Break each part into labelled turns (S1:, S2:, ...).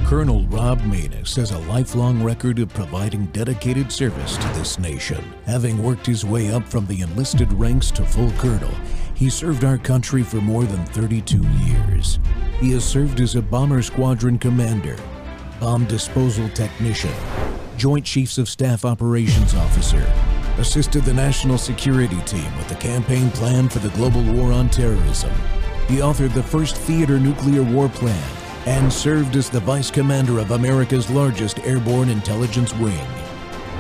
S1: Colonel Rob Maness has a lifelong record of providing dedicated service to this nation. Having worked his way up from the enlisted ranks to full colonel, he served our country for more than 32 years. He has served as a bomber squadron commander, bomb disposal technician, Joint Chiefs of Staff operations officer, assisted the national security team with the campaign plan for the global war on terrorism. He authored the first theater nuclear war plan and served as the vice commander of America's largest airborne intelligence wing.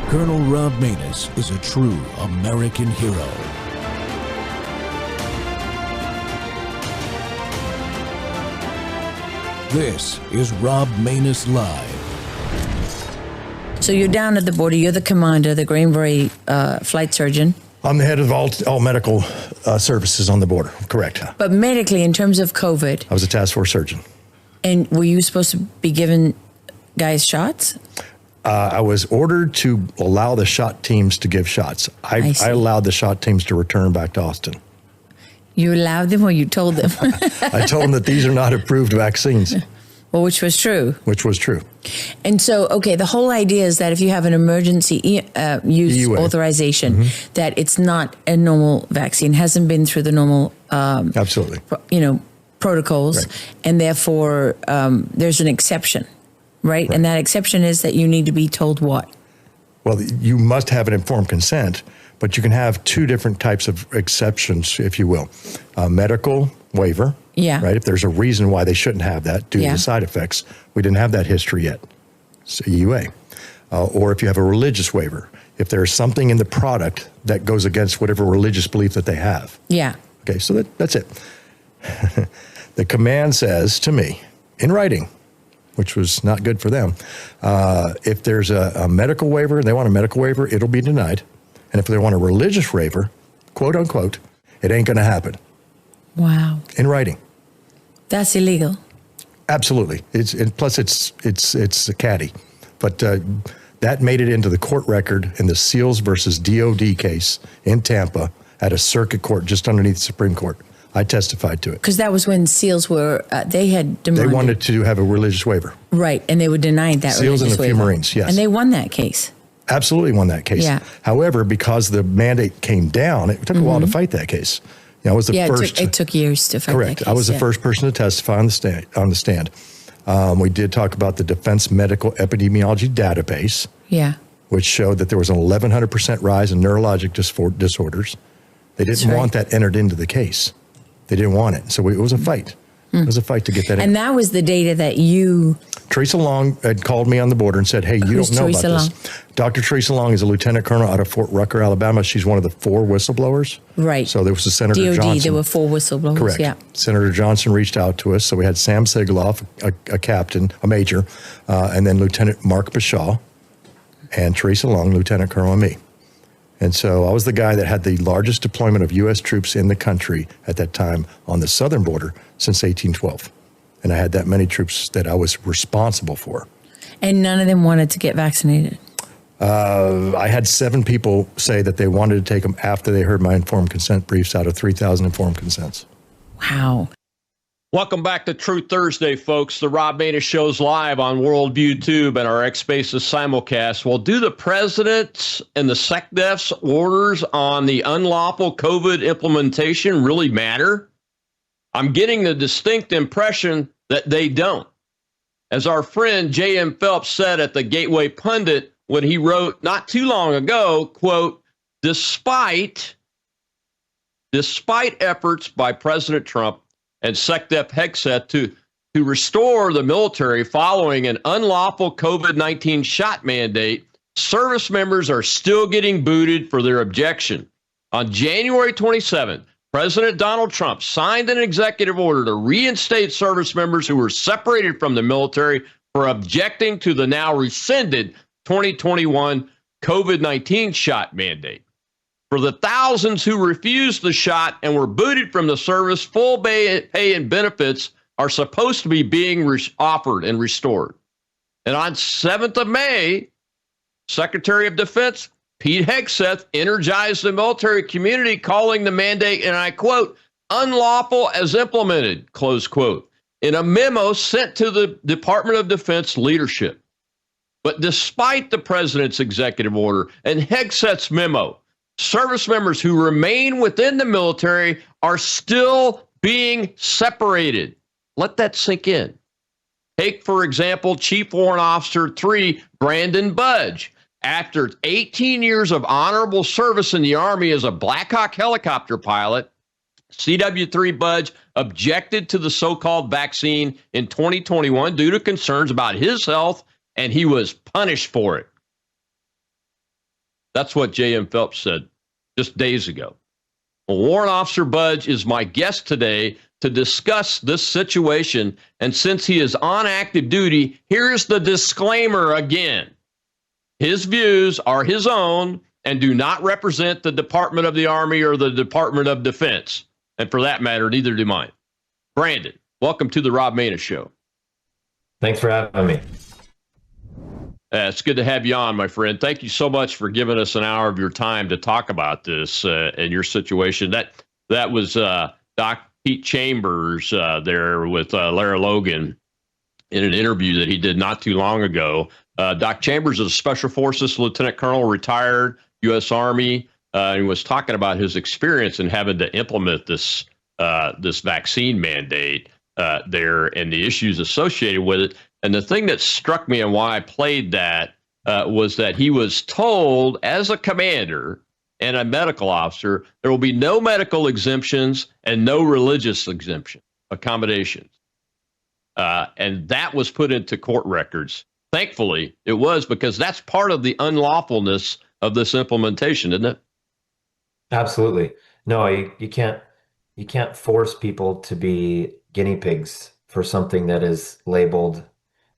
S1: Colonel Rob Maness is a true American hero. This is Rob Maness Live.
S2: So you're down at the border, you're the commander, the Greenbury flight surgeon.
S3: I'm the head of all medical services on the border, correct.
S2: But medically, in terms of COVID.
S3: I was a task force surgeon.
S2: And were you supposed to be giving guys shots?
S3: I was ordered to allow the shot teams to give shots. I allowed the shot teams to return back to Austin.
S2: You allowed them or you told them?
S3: I told them that these are not approved vaccines.
S2: Well, which was true.
S3: Which was true.
S2: And so, okay, the whole idea is that if you have an emergency use EUA authorization, that it's not a normal vaccine, hasn't been through the normal,
S3: absolutely,
S2: protocols, right. And therefore there's an exception, right? And that exception is that you need to be told what?
S3: Well, you must have an informed consent, but you can have two different types of exceptions, if you will. A medical waiver, right? If there's a reason why they shouldn't have that due to the side effects. We didn't have that history yet, so EUA. Or if you have a religious waiver, if there's something in the product that goes against whatever religious belief that they have.
S2: Yeah.
S3: Okay, so that's it. The command says to me, in writing, which was not good for them, if there's a medical waiver, they want a medical waiver, it'll be denied. And if they want a religious waiver, quote unquote, it ain't going to happen.
S2: Wow.
S3: In writing.
S2: That's illegal.
S3: Absolutely. Plus it's a caddy. But that made it into the court record in the Seals versus DOD case in Tampa at a circuit court just underneath the Supreme Court. I testified to it.
S2: Because that was when SEALs were, they had demanded.
S3: They wanted to have a religious waiver.
S2: Right, and they were denied that
S3: SEALs
S2: religious waiver.
S3: SEALs and a few Marines, yes.
S2: And they won that case.
S3: Absolutely won that case.
S2: Yeah.
S3: However, because the mandate came down, it took a while to fight that case. I was the first.
S2: It took years to fight
S3: correct.
S2: that case.
S3: I was the first person to testify on the stand. We did talk about the Defense Medical Epidemiology Database, which showed that there was an 1,100% rise in neurologic disorders. They didn't want that entered into the case. They didn't want it. So it was a fight. It was a fight to get that in.
S2: And that was the data that you...
S3: Teresa Long had called me on the border and said, hey, you don't know about this. Dr. Teresa Long is a lieutenant colonel out of Fort Rucker, Alabama. She's one of the 4 whistleblowers.
S2: Right.
S3: So there was a Senator
S2: DOD,
S3: Johnson.
S2: there were 4 whistleblowers.
S3: Correct.
S2: Yeah.
S3: Senator Johnson reached out to us. So we had Sam Sigaloff, a captain, a major, and then Lieutenant Mark Bashaw, and Teresa Long, Lieutenant Colonel, and me. And so I was the guy that had the largest deployment of U.S. troops in the country at that time on the southern border since 1812. And I had that many troops that I was responsible for.
S2: And none of them wanted to get vaccinated?
S3: I had 7 people say that they wanted to take them after they heard my informed consent briefs out of 3,000 informed consents.
S2: Wow.
S4: Welcome back to True Thursday, folks. The Rob Maness Show's live on Worldview Tube and our X Spaces simulcast. Well, do the president's and the SecDef's orders on the unlawful COVID implementation really matter? I'm getting the distinct impression that they don't. As our friend J.M. Phelps said at the Gateway Pundit when he wrote not too long ago, quote, despite efforts by President Trump and SecDef Hegseth to restore the military following an unlawful COVID-19 shot mandate, service members are still getting booted for their objection. On January 27th, President Donald Trump signed an executive order to reinstate service members who were separated from the military for objecting to the now rescinded 2021 COVID-19 shot mandate. For the thousands who refused the shot and were booted from the service, full pay and benefits are supposed to be being offered and restored. And on 7th of May, Secretary of Defense Pete Hegseth energized the military community, calling the mandate, and I quote, unlawful as implemented, close quote. in a memo sent to the Department of Defense leadership. But despite the president's executive order and Hegseth's memo, service members who remain within the military are still being separated. Let that sink in. Take, for example, Chief Warrant Officer 3, Brandon Budge. After 18 years of honorable service in the Army as a Black Hawk helicopter pilot, CW3 Budge objected to the so-called vaccine in 2021 due to concerns about his health, and he was punished for it. That's what J.M. Phelps said just days ago. Well, Warrant Officer Budge is my guest today to discuss this situation, and since he is on active duty, here's the disclaimer again. His views are his own and do not represent the Department of the Army or the Department of Defense. And for that matter, neither do mine. Brandon, welcome to the Rob Maness Show.
S5: Thanks for having me.
S4: It's good to have you on, my friend. Thank you so much for giving us an hour of your time to talk about this and your situation. That was Doc Pete Chambers there with Lara Logan in an interview that he did not too long ago. Doc Chambers is a Special Forces Lieutenant Colonel, retired U.S. Army, and was talking about his experience in having to implement this vaccine mandate there and the issues associated with it. And the thing that struck me and why I played that was that he was told as a commander and a medical officer, there will be no medical exemptions and no religious accommodations. And that was put into court records. Thankfully, it was, because that's part of the unlawfulness of this implementation, isn't it?
S5: Absolutely. No, you can't force people to be guinea pigs for something that is labeled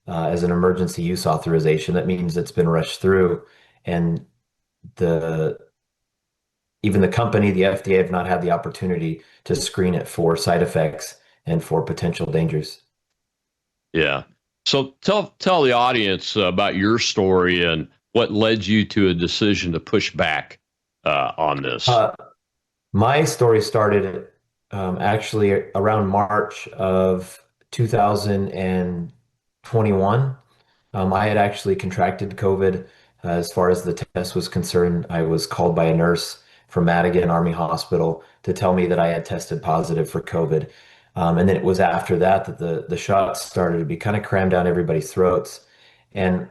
S5: as an emergency use authorization. That means it's been rushed through, and even the company, the FDA, have not had the opportunity to screen it for side effects and for potential dangers.
S4: Yeah. So tell the audience about your story and what led you to a decision to push back on this.
S5: My story started actually around March of 2021. I had actually contracted COVID. As far as the test was concerned, I was called by a nurse from Madigan Army Hospital to tell me that I had tested positive for COVID. And then it was after that the shots started to be kind of crammed down everybody's throats. And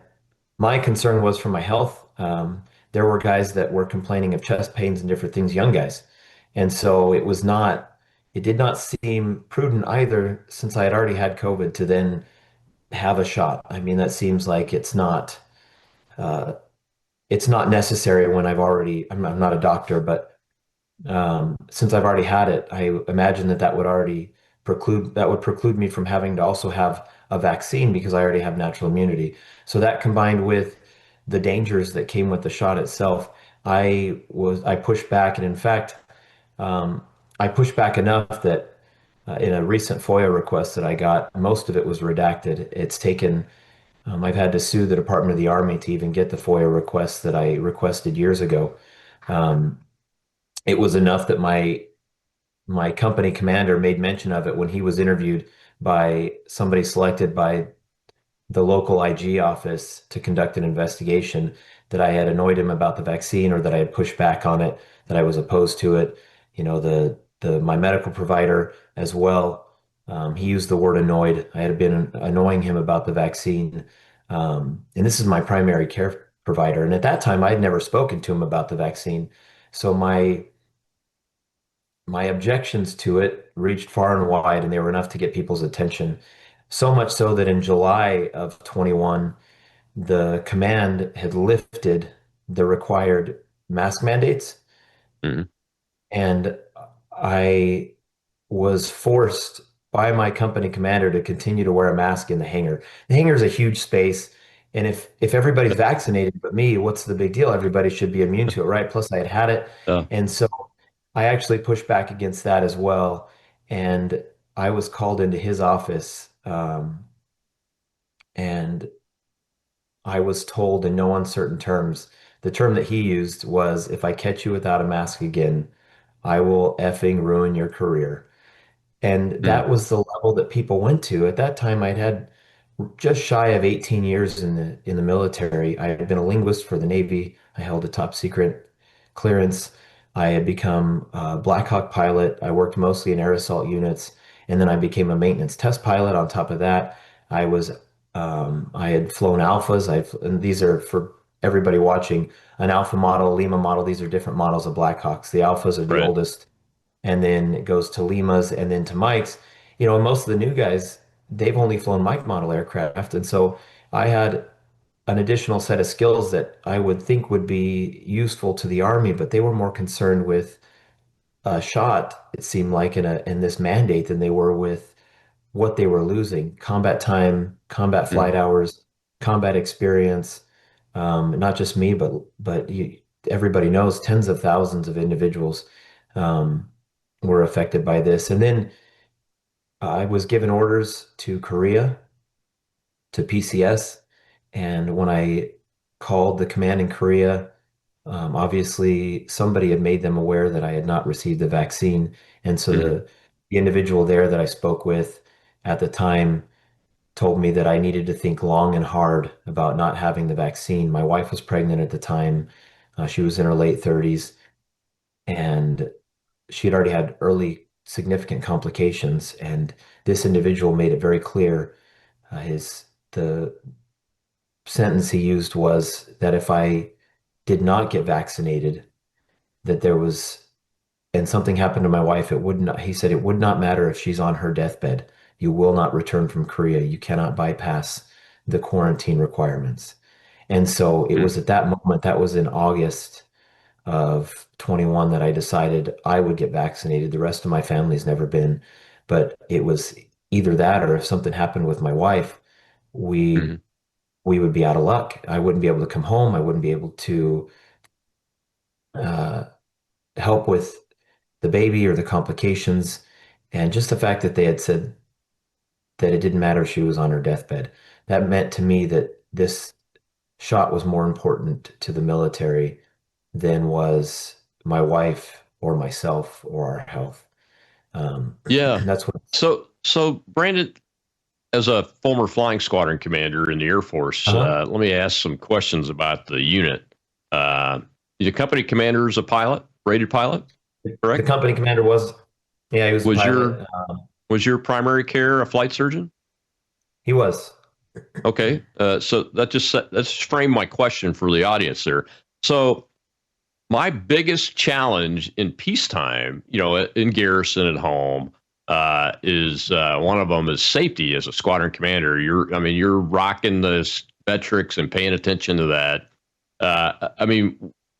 S5: my concern was for my health. There were guys that were complaining of chest pains and different things, young guys. And so it did not seem prudent either, since I had already had COVID, to then have a shot. I mean, that seems like it's not necessary when I'm not a doctor, but since I've already had it, I imagine that would preclude me from having to also have a vaccine, because I already have natural immunity. So that, combined with the dangers that came with the shot itself, I pushed back. And in fact, I pushed back enough that in a recent FOIA request that I got, most of it was redacted. It's taken, I've had to sue the Department of the Army to even get the FOIA requests that I requested years ago. It was enough that my company commander made mention of it when he was interviewed by somebody selected by the local IG office to conduct an investigation, that I had annoyed him about the vaccine, or that I had pushed back on it, that I was opposed to it. You know, my medical provider as well, he used the word annoyed. I had been annoying him about the vaccine. And this is my primary care provider. And at that time, I had never spoken to him about the vaccine. So my objections to it reached far and wide, and they were enough to get people's attention. So much so that in July of 21, the command had lifted the required mask mandates. Mm-hmm. And I was forced by my company commander to continue to wear a mask in the hangar. The hangar is a huge space. And if everybody's vaccinated but me, what's the big deal? Everybody should be immune to it, right? Plus I had it. And so I actually pushed back against that as well. And I was called into his office, and I was told in no uncertain terms, the term that he used was, "If I catch you without a mask again, I will effing ruin your career." And that was the level that people went to. At that time, I'd had just shy of 18 years in the military. I had been a linguist for the Navy. I held a top secret clearance. I had become a Black Hawk pilot. I worked mostly in air assault units, and then I became a maintenance test pilot. On top of that, I was I had flown alphas. And these are for everybody watching, an alpha model, Lima model. These are different models of Black Hawks. The alphas are the
S4: Right.
S5: oldest, and then it goes to Limas and then to Mikes. And most of the new guys, they've only flown Mike model aircraft. And so I had an additional set of skills that I would think would be useful to the Army, but they were more concerned with a shot, it seemed like, in this mandate than they were with what they were losing: combat time, combat flight hours, combat experience. Not just me, but everybody knows tens of thousands of individuals um, were affected by this. And then I was given orders to Korea, to PCS. And when I called the command in Korea, obviously somebody had made them aware that I had not received the vaccine. And so the individual there that I spoke with at the time told me that I needed to think long and hard about not having the vaccine. My wife was pregnant at the time. She was in her late 30s, and she had already had early significant complications. And this individual made it very clear. The sentence he used was that if I did not get vaccinated, that there was, and something happened to my wife, it would not, he said, it would not matter if she's on her deathbed. You will not return from Korea. You cannot bypass the quarantine requirements. And so it was at that moment, that was in August of 21, that I decided I would get vaccinated. The rest of my family's never been, but it was either that, or if something happened with my wife, we would be out of luck. I wouldn't be able to come home. I wouldn't be able to help with the baby or the complications. And just the fact that they had said that it didn't matter if she was on her deathbed, that meant to me that this shot was more important to the military than was my wife or myself or our health.
S4: Yeah.
S5: That's what.
S4: So Brandon, as a former flying squadron commander in the Air Force, let me ask some questions about the unit. The company commander is a pilot, rated pilot, correct?
S5: The company commander was, yeah, he was a pilot.
S4: Was your primary care a flight surgeon?
S5: He was.
S4: Okay. So let's frame my question for the audience there. So my biggest challenge in peacetime, in garrison at home, is one of them is safety as a squadron commander. You're rocking the metrics and paying attention to that.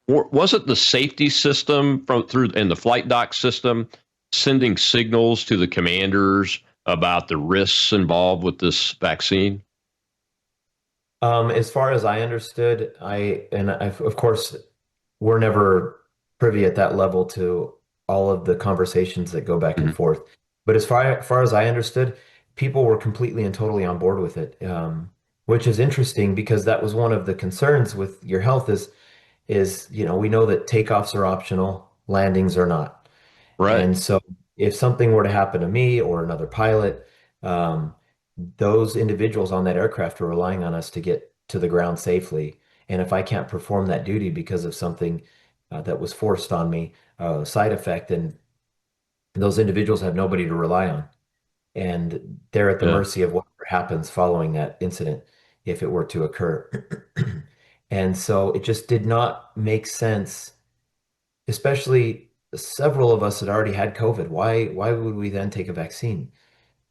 S4: Was it the safety system and the flight doc system sending signals to the commanders about the risks involved with this vaccine?
S5: As far as I understood, of course, we're never privy at that level to all of the conversations that go back and forth. But as far as I understood, people were completely and totally on board with it, which is interesting because that was one of the concerns with your health is we know that takeoffs are optional, landings are not.
S4: Right.
S5: And so if something were to happen to me or another pilot, those individuals on that aircraft are relying on us to get to the ground safely. And if I can't perform that duty because of something that was forced on me, side effect, then those individuals have nobody to rely on. And they're at the mercy of whatever happens following that incident, if it were to occur. And so it just did not make sense, especially several of us had already had COVID. Why would we then take a vaccine?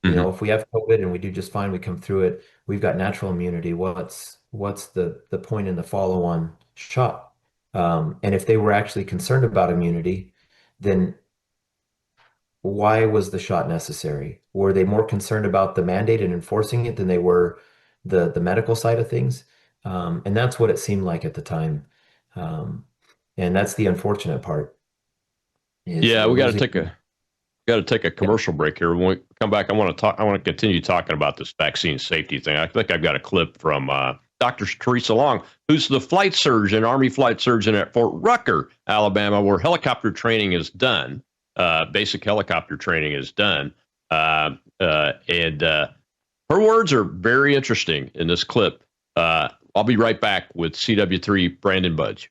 S5: If we have COVID and we do just fine, we come through it, we've got natural immunity. What's the point in the follow-on shot? And if they were actually concerned about immunity, then why was the shot necessary? Were they more concerned about the mandate and enforcing it than they were the medical side of things? And that's what it seemed like at the time. And that's the unfortunate part.
S4: Yeah, we got to take a commercial break here. When we come back, I want to continue talking about this vaccine safety thing. I think I've got a clip from Dr. Teresa Long, who's the flight surgeon, Army flight surgeon at Fort Rucker, Alabama, where helicopter training is done. Basic helicopter training is done. And her words are very interesting in this clip. I'll be right back with CW3 Brandon Budge.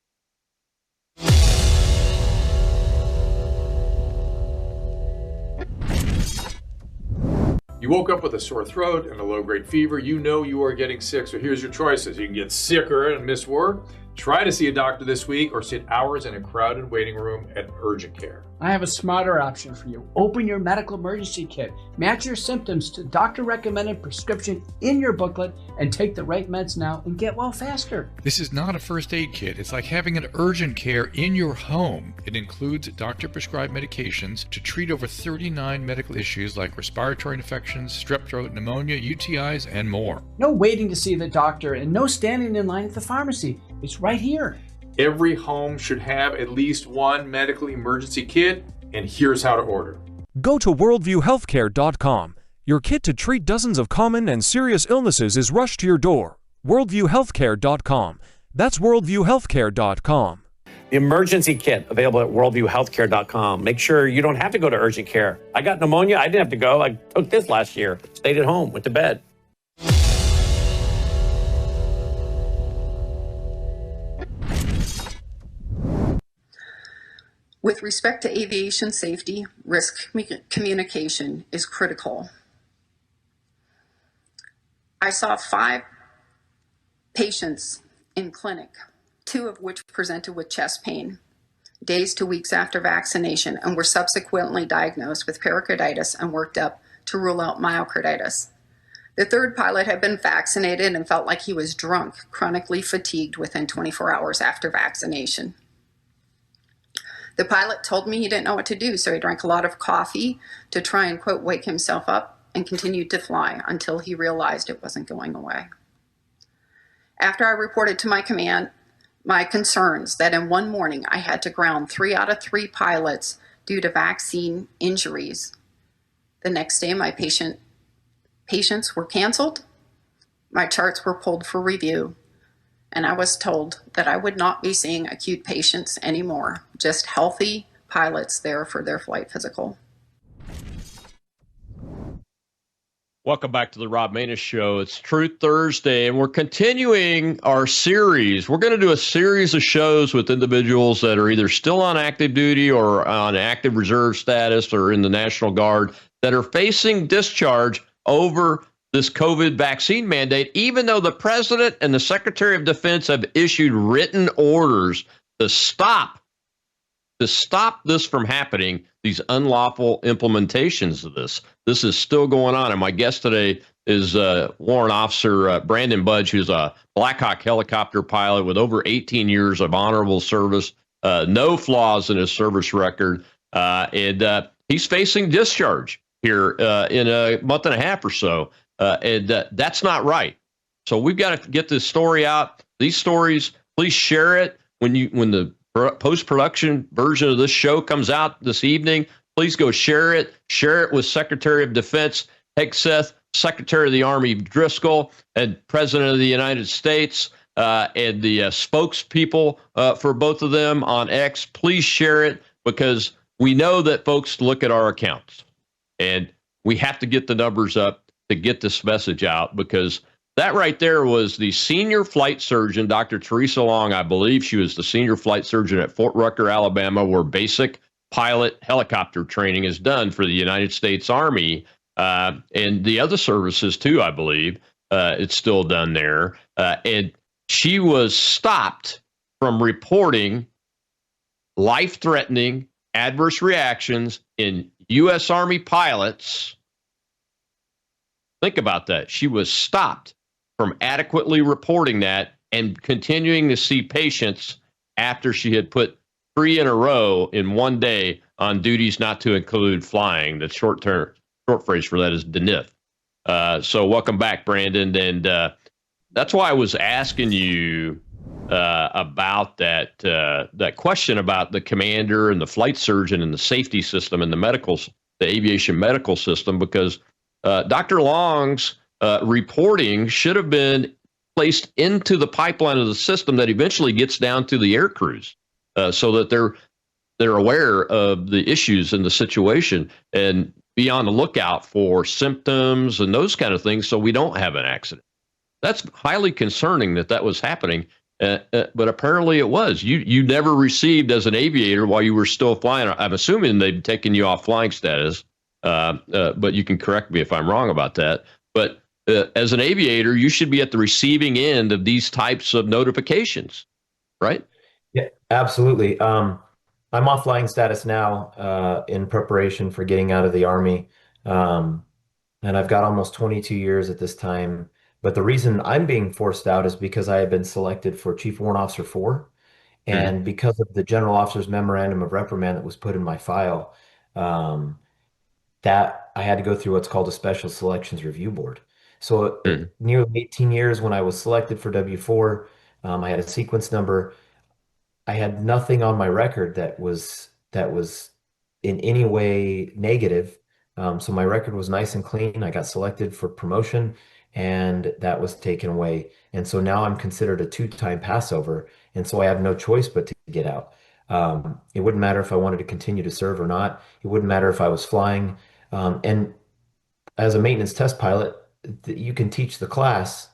S6: You woke up with a sore throat and a low-grade fever. You know you are getting sick, so here's your choices. You can get sicker and miss work, try to see a doctor this week, or sit hours in a crowded waiting room at urgent care.
S7: I have a smarter option for you. Open your medical emergency kit. Match your symptoms to doctor-recommended prescription in your booklet and take the right meds now and get well faster.
S8: This is not a first aid kit. It's like having an urgent care in your home. It includes doctor-prescribed medications to treat over 39 medical issues like respiratory infections, strep throat, pneumonia, UTIs, and more.
S7: No waiting to see the doctor and no standing in line at the pharmacy. It's right here.
S6: Every home should have at least one medical emergency kit, and here's how to order.
S9: Go to worldviewhealthcare.com. Your kit to treat dozens of common and serious illnesses is rushed to your door. worldviewhealthcare.com. That's worldviewhealthcare.com.
S10: The emergency kit available at worldviewhealthcare.com. Make sure you don't have to go to urgent care. I got pneumonia. I didn't have to go. I took this last year. Stayed at home, went to bed.
S11: With respect to aviation safety, risk communication is critical. I saw 5 patients in clinic, 2 of which presented with chest pain days to weeks after vaccination and were subsequently diagnosed with pericarditis and worked up to rule out myocarditis. The 3rd pilot had been vaccinated and felt like he was drunk, chronically fatigued within 24 hours after vaccination. The pilot told me he didn't know what to do, so he drank a lot of coffee to try and, quote, wake himself up and continued to fly until he realized it wasn't going away. After I reported to my command my concerns that in one morning I had to ground 3 out of 3 pilots due to vaccine injuries, the next day my patients were canceled, my charts were pulled for review, and I was told that I would not be seeing acute patients anymore, just healthy pilots there for their flight physical.
S4: Welcome back to the Rob Maness Show. It's Truth Thursday, and we're continuing our series. We're going to do a series of shows with individuals that are either still on active duty or on active reserve status or in the National Guard that are facing discharge over this COVID vaccine mandate, even though the President and the Secretary of Defense have issued written orders to stop this from happening, these unlawful implementations of this. This is still going on. And my guest today is Warrant Officer Brandon Budge, who's a Black Hawk helicopter pilot with over 18 years of honorable service, no flaws in his service record. And he's facing discharge here in a month and a half or so. And that's not right. So we've got to get this story out. These stories, please share it when the post-production version of this show comes out this evening. Please go share it. Share it with Secretary of Defense Hegseth, Secretary of the Army Driscoll, and President of the United States, and the spokespeople for both of them on X. Please share it because we know that folks look at our accounts, and we have to get the numbers up to get this message out, because that right there was the senior flight surgeon, Dr. Teresa Long. I believe she was the senior flight surgeon at Fort Rucker, Alabama, where basic pilot helicopter training is done for the United States Army and the other services too, I believe. It's still done there. And she was stopped from reporting life-threatening adverse reactions in U.S. Army pilots. Think about that. She was stopped from adequately reporting that and continuing to see patients after she had put 3 in a row in one day on duties not to include flying. The short phrase for that is DNIF. So welcome back, Brandon. And that's why I was asking you about that question about the commander and the flight surgeon and the safety system and the aviation medical system, because Dr. Long's reporting should have been placed into the pipeline of the system that eventually gets down to the air crews, so that they're aware of the issues in the situation. And be on the lookout for symptoms and those kind of things so we don't have an accident. That's highly concerning that was happening, but apparently it was. You never received as an aviator while you were still flying. I'm assuming they'd taken you off flying status, but you can correct me if I'm wrong about that. But as an aviator, you should be at the receiving end of these types of notifications, right?
S5: Yeah, absolutely. I'm off flying status now in preparation for getting out of the Army. And I've got almost 22 years at this time. But the reason I'm being forced out is because I have been selected for Chief Warrant Officer 4. And because of the General Officer's Memorandum of Reprimand that was put in my file, that I had to go through what's called a Special Selections Review Board. So nearly 18 years when I was selected for W4, I had a sequence number. I had nothing on my record that was in any way negative. So my record was nice and clean. I got selected for promotion, and that was taken away. And so now I'm considered a two-time passover, and so I have no choice but to get out. It wouldn't matter if I wanted to continue to serve or not. It wouldn't matter if I was flying. And as a maintenance test pilot, you can teach the class,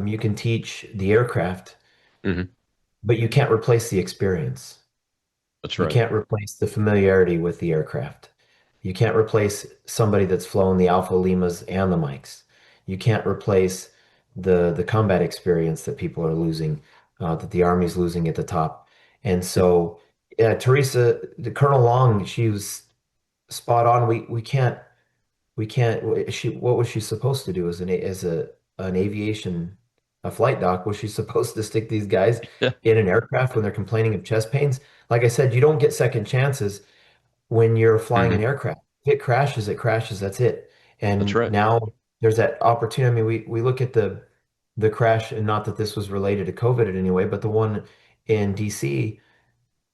S5: you can teach the aircraft, but you can't replace the experience.
S4: That's right.
S5: You can't replace the familiarity with the aircraft. You can't replace somebody that's flown the Alpha Limas and the Mikes. You can't replace the combat experience that people are losing, that the Army's losing at the top. And so, Teresa, the Colonel Long, she was spot on. We can't. What was she supposed to do as an aviation, a flight doc? Was she supposed to stick these guys in an aircraft when they're complaining of chest pains? Like I said, you don't get second chances when you're flying an aircraft. If it crashes, it crashes. That's it. And
S4: that's right.
S5: Now there's that opportunity. I mean, we look at the crash, and not that this was related to COVID in any way, but the one in DC,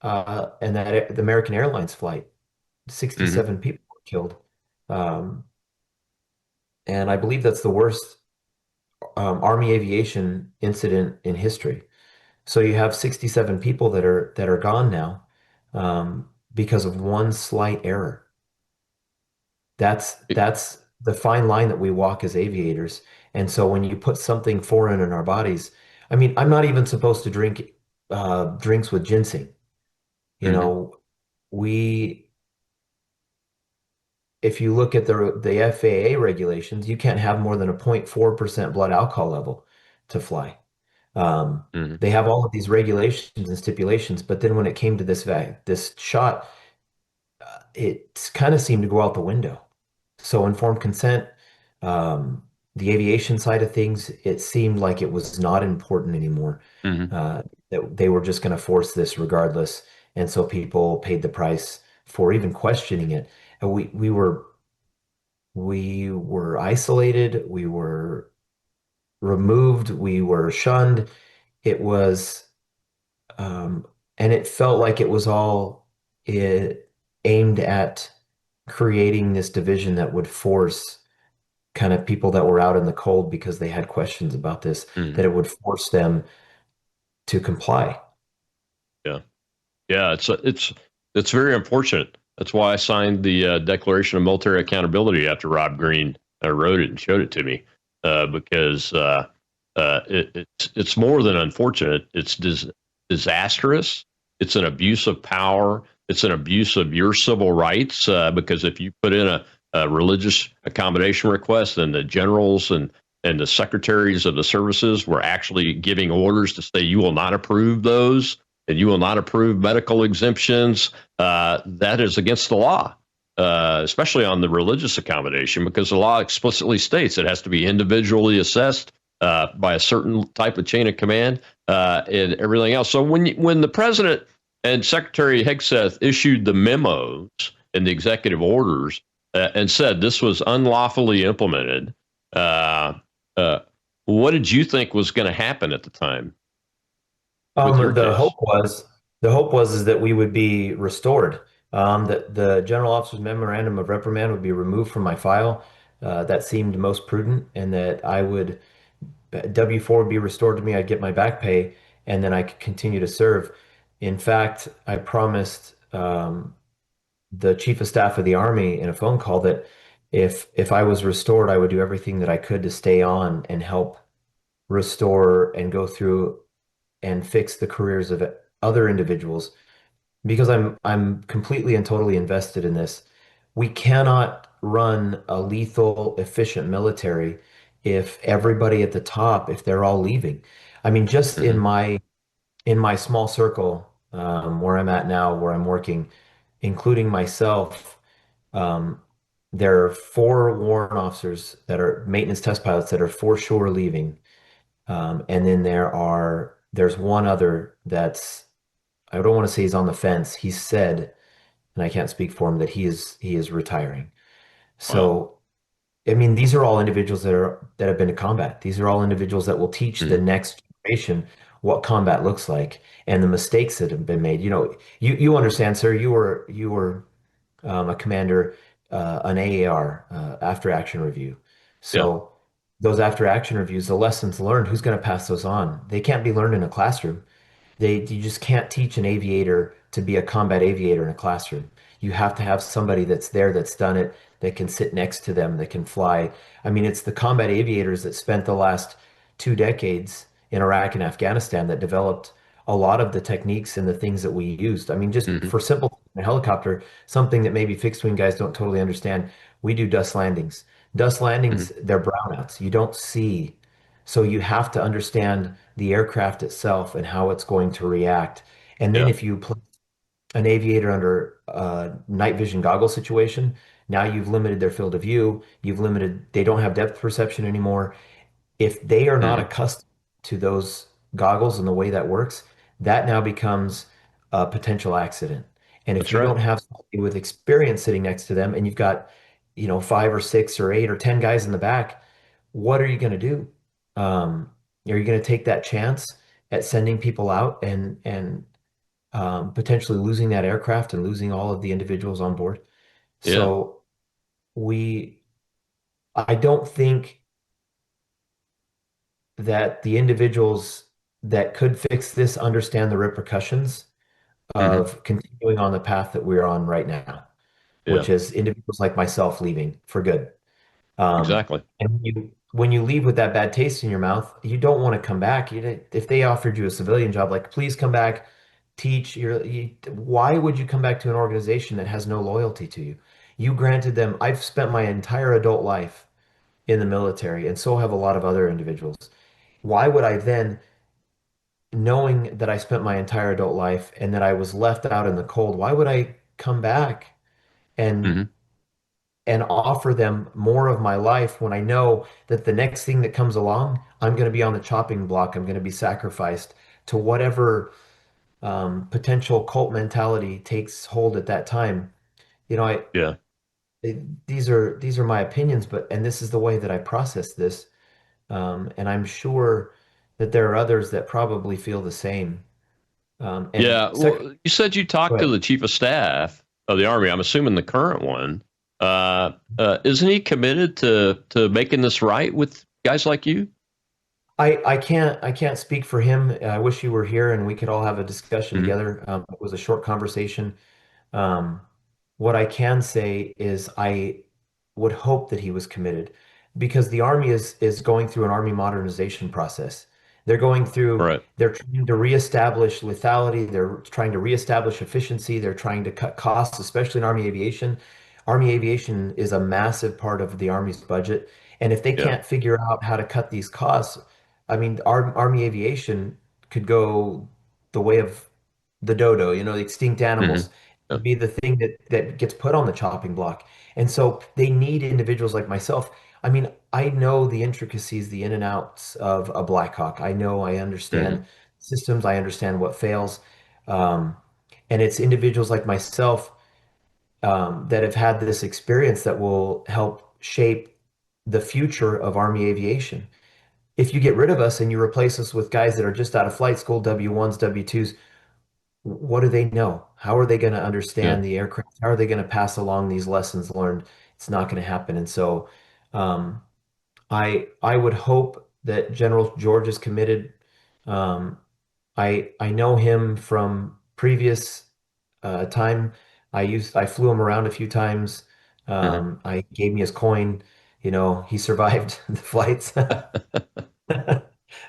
S5: and that the American Airlines flight, 67 people were killed. And I believe that's the worst Army aviation incident in history. So you have 67 people that are gone now because of one slight error. That's the fine line that we walk as aviators. And so when you put something foreign in our bodies, I mean, I'm not even supposed to drink drinks with ginseng. You know, if you look at the FAA regulations, you can't have more than a 0.4% blood alcohol level to fly. They have all of these regulations and stipulations, but then when it came to this shot, it kind of seemed to go out the window. So informed consent, the aviation side of things, it seemed like it was not important anymore. That they were just going to force this regardless, and so people paid the price for even questioning it. And we were isolated, we were removed, we were shunned. It was, and it felt like it was all aimed at creating this division that would force kind of people that were out in the cold because they had questions about this, that it would force them to comply.
S4: Yeah, it's very unfortunate. That's why I signed the Declaration of Military Accountability after Rob Greene wrote it and showed it to me, because it's more than unfortunate. It's disastrous. It's an abuse of power. It's an abuse of your civil rights, because if you put in a religious accommodation request, then the generals and the secretaries of the services were actually giving orders to say you will not approve those and you will not approve medical exemptions. That is against the law, especially on the religious accommodation, because the law explicitly states it has to be individually assessed by a certain type of chain of command and everything else. So when the president and Secretary Hegseth issued the memos and the executive orders and said this was unlawfully implemented, what did you think was going to happen at the time?
S5: The hope was is that we would be restored. That the General Officer's Memorandum of Reprimand would be removed from my file. That seemed most prudent, and that W4 would be restored to me. I'd get my back pay, and then I could continue to serve. In fact, I promised the chief of staff of the Army in a phone call that if I was restored, I would do everything that I could to stay on and help restore and go through and fix the careers of other individuals because I'm completely and totally invested in this. We cannot run a lethal, efficient military if everybody at the top, if they're all leaving. I mean, just
S4: Hmm.
S5: in my small circle, where I'm at now, where I'm working, including myself, um, there are 4 warrant officers that are maintenance test pilots that are for sure leaving. And then there's one other that's, I don't want to say he's on the fence. He said, and I can't speak for him, that he is retiring.
S4: Wow.
S5: So, I mean, these are all individuals that have been to combat. These are all individuals that will teach the
S4: Hmm.
S5: next generation what combat looks like and the mistakes that have been made. You understand, sir. You were a commander, an AAR, after action review.
S4: Yeah.
S5: So those after action reviews, the lessons learned, who's going to pass those on? They can't be learned in a classroom. You just can't teach an aviator to be a combat aviator in a classroom. You have to have somebody that's there, that's done it, that can sit next to them, that can fly. I mean, it's the combat aviators that spent the last 2 decades in Iraq and Afghanistan that developed a lot of the techniques and the things that we used. I mean, just
S4: Hmm.
S5: for simple a helicopter, something that maybe fixed wing guys don't totally understand. We do dust landings. Dust
S4: Hmm.
S5: landings, they're brownouts. You don't see. So you have to understand the aircraft itself and how it's going to react. And then
S4: Yeah.
S5: if you put an aviator under a night vision goggle situation, now you've limited their field of view. They don't have depth perception anymore. If they are not
S4: Hmm.
S5: accustomed to those goggles and the way that works, that now becomes a potential accident. And if
S4: That's
S5: you
S4: right.
S5: don't have somebody with experience sitting next to them and you've got, 5 or 6 or 8 or 10 guys in the back, what are you going to do? Are you going to take that chance at sending people out and potentially losing that aircraft and losing all of the individuals on board?
S4: Yeah.
S5: So we, I don't think that the individuals that could fix this understand the repercussions
S4: Hmm.
S5: of continuing on the path that we're on right now,
S4: Yeah.
S5: which is individuals like myself leaving for good.
S4: Exactly.
S5: And when you leave with that bad taste in your mouth, you don't want to come back. If they offered you a civilian job, like, please come back, teach, why would you come back to an organization that has no loyalty to you? You granted them, I've spent my entire adult life in the military, and so have a lot of other individuals. Why would I then, knowing that I spent my entire adult life and that I was left out in the cold, why would I come back and
S4: Hmm.
S5: and offer them more of my life when I know that the next thing that comes along, I'm going to be on the chopping block. I'm going to be sacrificed to whatever potential cult mentality takes hold at that time. You know,
S4: Yeah.
S5: these are my opinions, and this is the way that I process this. And I'm sure that there are others that probably feel the same. And
S4: Yeah.
S5: second,
S4: Well, you said you
S5: go
S4: talked to
S5: ahead.
S4: the chief of staff of the Army. I'm assuming the current one. Isn't he committed to making this right with guys like you?
S5: I can't speak for him. I wish you were here and we could all have a discussion
S4: Hmm.
S5: together. It was a short conversation. Um, what I can say is I would hope that he was committed because the Army is going through an Army modernization process.
S4: Right.
S5: They're trying to reestablish lethality. They're trying to reestablish efficiency. They're trying to cut costs, especially in Army aviation. Army aviation is a massive part of the Army's budget. And if they
S4: Yeah.
S5: can't figure out how to cut these costs, I mean, Army aviation could go the way of the dodo, the extinct
S4: Hmm.
S5: animals,
S4: Yeah.
S5: be the thing that gets put on the chopping block. And so they need individuals like myself. I mean, I know the intricacies, the in and outs of a Black Hawk. I
S4: Hmm.
S5: understand systems, I understand what fails. Um, and it's individuals like myself that have had this experience that will help shape the future of Army aviation. If you get rid of us and you replace us with guys that are just out of flight school, W1s, W2s, what do they know? How are they going to
S4: Yeah.
S5: understand the aircraft? How are they going to pass along these lessons learned? It's not going to happen. And so um, I would hope that General George is committed. Um, I know him from previous time. I flew him around a few times. I gave me his coin. He survived the flights.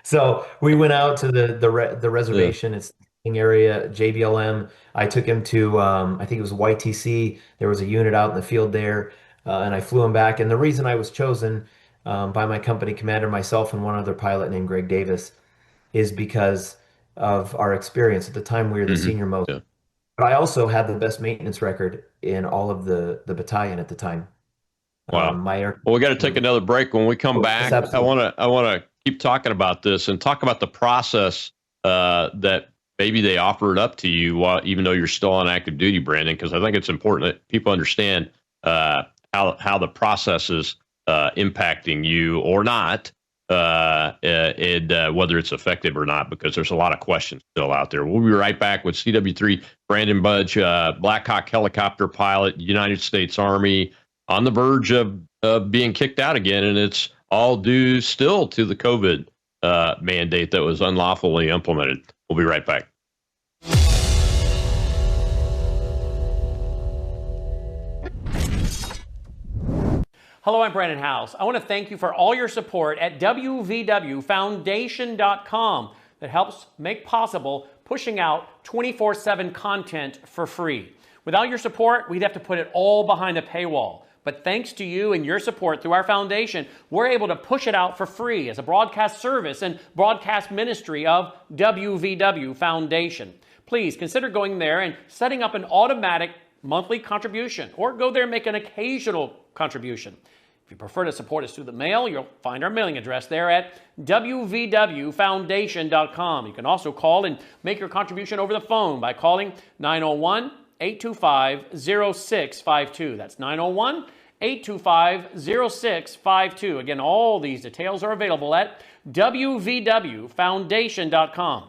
S5: So we went out to the reservation. It's the area, JBLM. I took him to I think it was YTC. There was a unit out in the field there, and I flew him back. And the reason I was chosen by my company commander, myself, and one other pilot named Greg Davis, is because of our experience. At the time, we were the senior most.
S4: Yeah.
S5: But I also had the best maintenance record in all of the battalion at the time.
S4: Wow. Well, we got to take another break. When we come back, I want to keep talking about this and talk about the process that maybe they offer it up to you even though you're still on active duty, Brandon, because I think it's important that people understand how the process is impacting you or not, and whether it's effective or not, because there's a lot of questions still out there. We'll be right back with CW3 Brandon Budge, Black Hawk helicopter pilot, United States Army, on the verge of being kicked out again, and it's all due still to the COVID mandate that was unlawfully implemented. We'll be right back.
S12: Hello, I'm Brandon House. I want to thank you for all your support at wvwfoundation.com that helps make possible pushing out 24/7 content for free. Without your support, we'd have to put it all behind a paywall. But thanks to you and your support through our foundation, we're able to push it out for free as a broadcast service and broadcast ministry of WVW Foundation. Please consider going there and setting up an automatic monthly contribution, or go there and make an occasional contribution. If you prefer to support us through the mail, you'll find our mailing address there at wvwfoundation.com. You can also call and make your contribution over the phone by calling 901-825-0652. That's 901-825-0652. Again, all these details are available at wvwfoundation.com.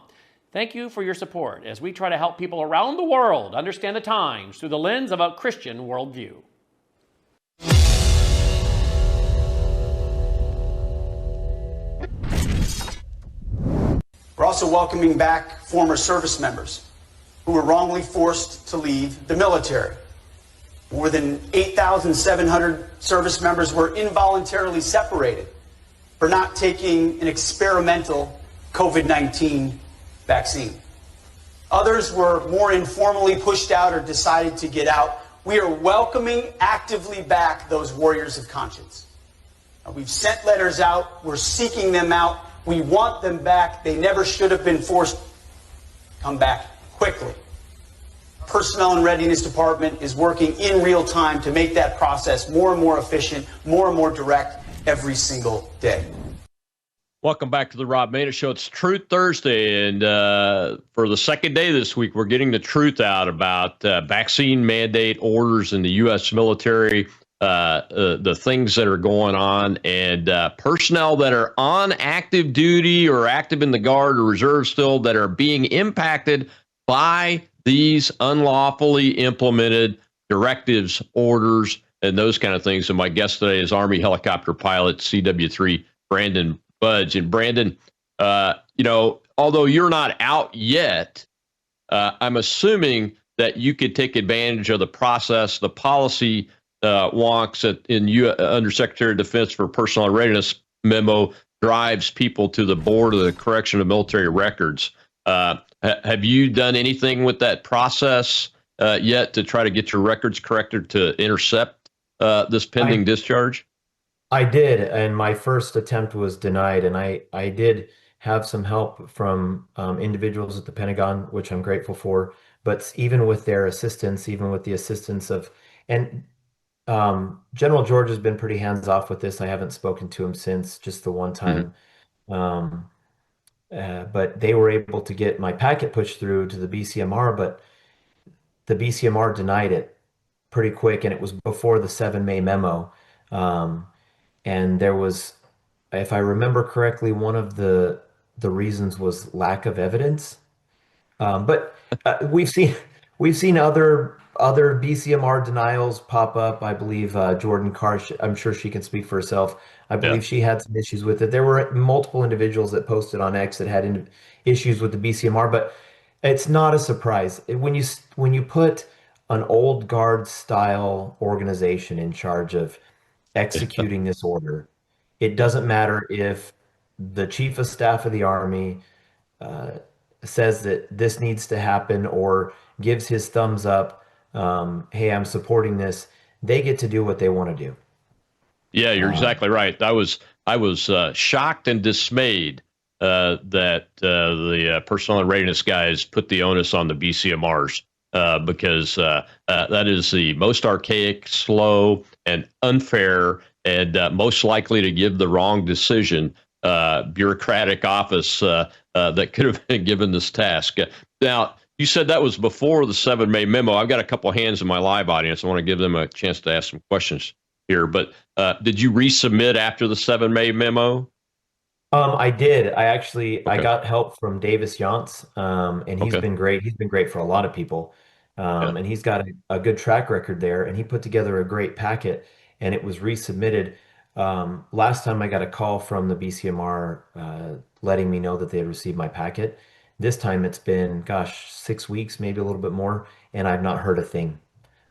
S12: Thank you for your support as we try to help people around the world understand the times through the lens of a Christian worldview.
S13: We're also welcoming back former service members who were wrongly forced to leave the military. More than 8,700 service members were involuntarily separated for not taking an experimental COVID-19 vaccine. Others were more informally pushed out or decided to get out. We are welcoming actively back those warriors of conscience. We've sent letters out. We're seeking them out. We want them back. They never should have been forced to come back quickly. Personnel and Readiness Department is working in real time to make that process more and more efficient, more and more direct every single day.
S4: Welcome back to the Rob Maness Show. It's Truth Thursday, and for the second day this week, we're getting the truth out about vaccine mandate orders in the U.S. military, the things that are going on, and personnel that are on active duty or active in the Guard or Reserve still that are being impacted by these unlawfully implemented directives, orders, and those kind of things. And my guest today is Army helicopter pilot CW3 Brandon Budge. And Brandon, although you're not out yet, I'm assuming that you could take advantage of the process, the policy wonks in Undersecretary of Defense for Personnel Readiness memo drives people to the Board of the Correction of Military Records. Have you done anything with that process yet to try to get your records corrected to intercept this pending discharge?
S5: I did, and my first attempt was denied, and I did have some help from individuals at the Pentagon, which I'm grateful for, but even with their assistance, even with the assistance of, and General George has been pretty hands-off with this. I haven't spoken to him since, just the one time. But they were able to get my packet pushed through to the BCMR, but the BCMR denied it pretty quick, and it was before the 7 May memo. And there was, if I remember correctly, one of the reasons was lack of evidence. But we've seen other BCMR denials pop up. I believe Jordan Carr, I'm sure she can speak for herself. I believe she had some issues with it. There were multiple individuals that posted on X that had issues with the BCMR, but it's not a surprise. When you put an old guard style organization in charge of executing this order. It doesn't matter if the chief of staff of the army says that this needs to happen or gives his thumbs up. Hey, I'm supporting this. They get to do what they want to do.
S4: Yeah, you're exactly right. I was shocked and dismayed that the personnel and readiness guys put the onus on the BCMRs because that is the most archaic, slow, and unfair, and most likely to give the wrong decision bureaucratic office that could have been given this task. Now, you said that was before the 7 May memo. I've got a couple of hands in my live audience. I want to give them a chance to ask some questions here. But did you resubmit after the 7 May memo?
S5: I did. I got help from Davis Yantz, and he's been great. He's been great for a lot of people. And he's got a good track record there. And he put together a great packet, and it was resubmitted. Last time I got a call from the BCMR letting me know that they had received my packet. This time it's been, 6 weeks, maybe a little bit more, and I've not heard a thing